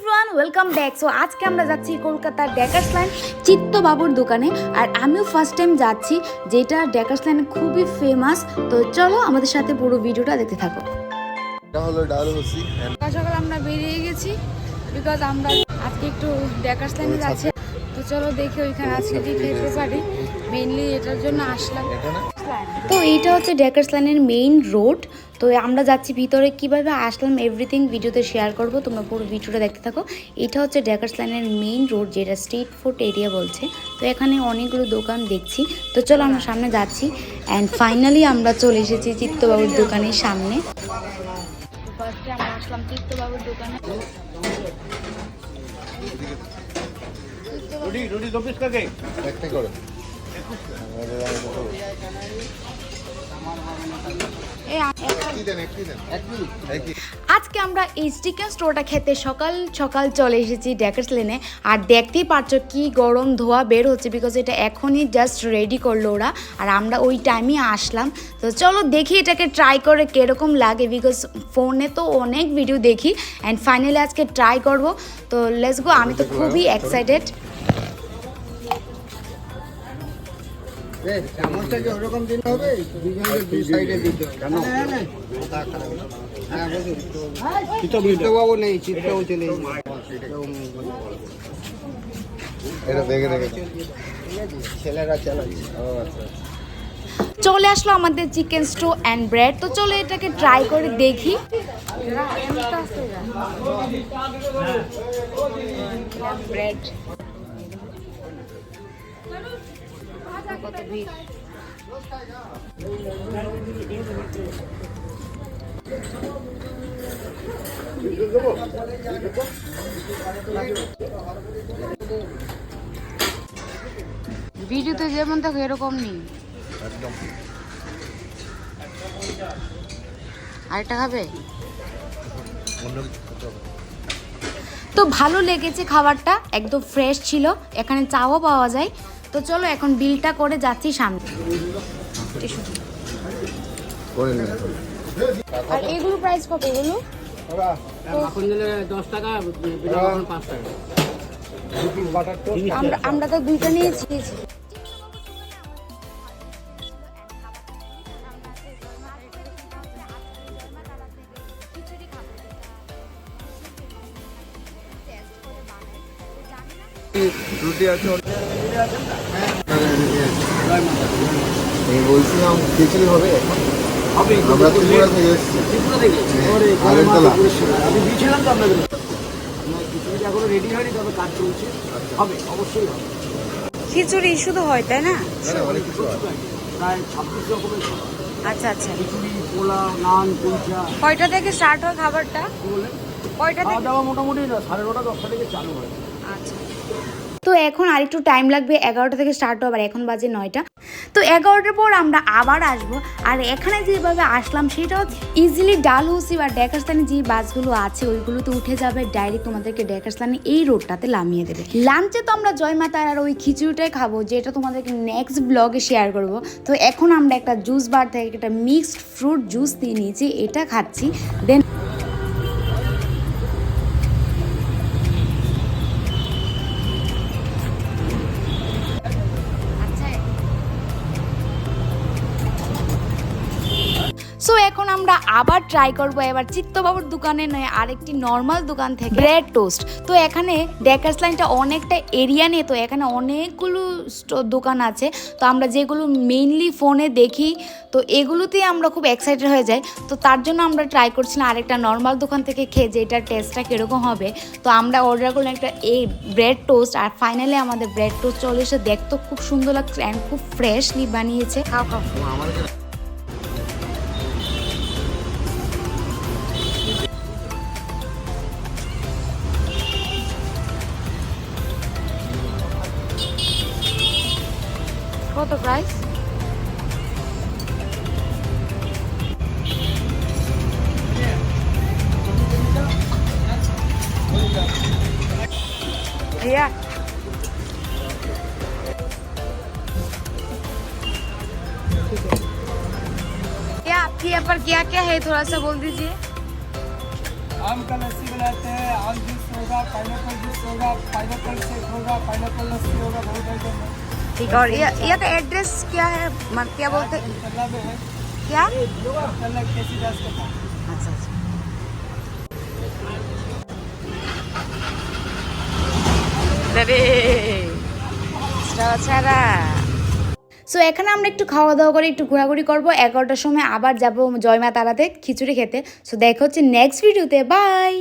Everyone welcome back. So আজকে আমরা যাচ্ছি কলকাতার ডেকার্স লাইন চিত্তবাবুর দোকানে। আর আমিও ফার্স্ট টাইম যাচ্ছি, যেটা ডেকার্স লাইন খুবই ফেমাস। তো চলো আমাদের সাথে পুরো ভিডিওটা দেখতে থাকো। সকাল সকাল আমরা বেরিয়ে গেছি বিকজ আমরা আজকে একটু ডেকার্স লাইনে যাচ্ছি। তো চলো দেখি ওইখানে আজকে কি খেতে পারি, মেইনলি এটার জন্য আসলাম। তো এইটা হচ্ছে ডেকার্স লাইনের মেইন রোড। তো আমরা যাচ্ছি ভিতরে, কিভাবে আসলাম এভরিথিং ভিডিওতে শেয়ার করব, তোমরা পুরো ভিডিওটা দেখতে থাকো। এটা হচ্ছে ডেকার্স লাইনের মেইন রোড, যেটা স্ট্রিট ফুড এরিয়া বলছে। তো এখানে অনেকগুলো দোকান দেখছি। তো চলো আমরা সামনে যাচ্ছি অ্যান্ড ফাইনালি আমরা চলে এসেছি চিত্তবাবুর দোকানের সামনে। ফার্স্টে আমরা আসলাম চিত্তবাবুর দোকানে। আজকে আমরা এই চিকেন স্টোরটা খেতে সকাল সকাল চলে এসেছি ডেকার্স লেনে। আর দেখতেই পারছো কি গরম ধোয়া বের হচ্ছে, বিকজ এটা এখনই জাস্ট রেডি করলো ওরা, আর আমরা ওই টাইমে আসলাম। তো চলো দেখি এটাকে ট্রাই করে কীরকম লাগে, বিকজ ফোনে তো অনেক ভিডিও দেখি অ্যান্ড ফাইনালি আজকে ট্রাই করব। তো লেটস গো, আমি তো খুবই এক্সাইটেড। ওরকম দিন হবে, দুই সাইডে দিতে চিত্তবাবু নেই, চিত্তবাবু চলে ছেলেরা চালাচ্ছে। চলে আসলো আমাদের চিকেন স্টো অ্যান্ড ব্রেড। তো চলো এটাকে ট্রাই করে দেখি। ব্রেড কত ভিড়। ভিডিওতে যেমন দেখো এরকম নেই। আরেকটা খাবে? তো ভালো লেগেছে খাবারটা, একদম ফ্রেশ ছিল, এখানে চাও পাওয়া যায়। তো চলো এখন বিলটা করে যাচ্ছি সামনে। আর এগুলো প্রাইস কত? এগুলো 10 টাকা, 5 টাকা। আমরা তো দুইটা নিয়েছি। বলছিলাম খিচুড়ি হবে এখন। আমরা ত্রিপুরা থেকে এসেছি। আমি দিয়েছিলাম তো আপনাদের। খিচুড়ি এখনো রেডি হয়নি, তবে কাজ চলছে। হবে, অবশ্যই হবে। খিচুড়ি শুধু হয় তাই না? অনেক কিছু হয়। প্রায় 26 রকমের খাবার। আচ্ছা আচ্ছা। খিচুড়ি, পোলাও, নান, কুলচা। কয়টা থেকে স্টার্ট হয় খাবারটা? কয়টা খাওয়া থেকে? দাওয়া মোটামুটি 9:30, 10টা থেকে চালু হয়। আচ্ছা। তো এখন আরেকটু টাইম লাগবে, 11টা থেকে স্টার্ট হবে, আর এখন বাজে 9টা। তো 11টার পর আমরা আবার আসবো। আর এখানে যেভাবে আসলাম সেটা ইজিলি ডালহৌসি বা ডেকার্স লাইনে যে বাসগুলো আছে ওইগুলোতে উঠে যাবে, ডাইরেক্ট তোমাদেরকে ডেকার্স লাইনে এই রোডটাতে নামিয়ে দেবে। লাঞ্চে তো আমরা জয়মাতার আর ওই খিচুড়িটাই খাবো, যেটা তোমাদেরকে নেক্সট ব্লগে শেয়ার করব। তো এখন আমরা একটা জুস বার থেকে একটা মিক্সড ফ্রুট জুস দিয়ে নিয়েছি, এটা খাচ্ছি। দেন সো এখন আমরা আবার ট্রাই করবো, এবার চিত্তবাবুর দোকানে নয় আরেকটি নর্মাল দোকান থেকে ব্রেড টোস্ট। তো এখানে ডেকার্স লাইনটা অনেকটা এরিয়া নিয়ে, তো এখানে অনেকগুলো দোকান আছে। তো আমরা যেগুলো মেইনলি ফোনে দেখি, তো এগুলোতেই আমরা খুব এক্সাইটেড হয়ে যাই। তো তার জন্য আমরা ট্রাই করছিলাম আরেকটা নর্মাল দোকান থেকে খেয়ে যে এটার টেস্টটা কীরকম হবে। তো আমরা অর্ডার করলাম একটা এই ব্রেড টোস্ট, আর ফাইনালি আমাদের ব্রেড টোস্ট চলে এসে দেখতে খুব সুন্দর লাগছে অ্যান্ড খুব ফ্রেশলি বানিয়েছে। খাও খাও। কত প্রাইস? भैया क्या आपके यहाँ पर क्या क्या है, थोड़ा सा बोल दीजिए। आम का लस्सी बनाते हैं, आम जूस होगा, पाइनएप्पल जूस होगा, पाइनएप्पल शेक होगा, पाइनएप्पल लस्सी होगा, बहुत आइटम है। ठीक है। और ये का एड्रेस क्या है, क्या बोलते हैं, तल्ला में है, क्या? तल्ला केसी दास के पास। আচ্ছা আচ্ছা। সো এখানে আমরা একটু খাওয়া দাওয়া করে একটু ঘোরাঘুরি করবো, 11টার সময় আবার যাব জয়মা তারাতে খিচুড়ি খেতে। সো দেখা হচ্ছে নেক্সট ভিডিওতে, বাই।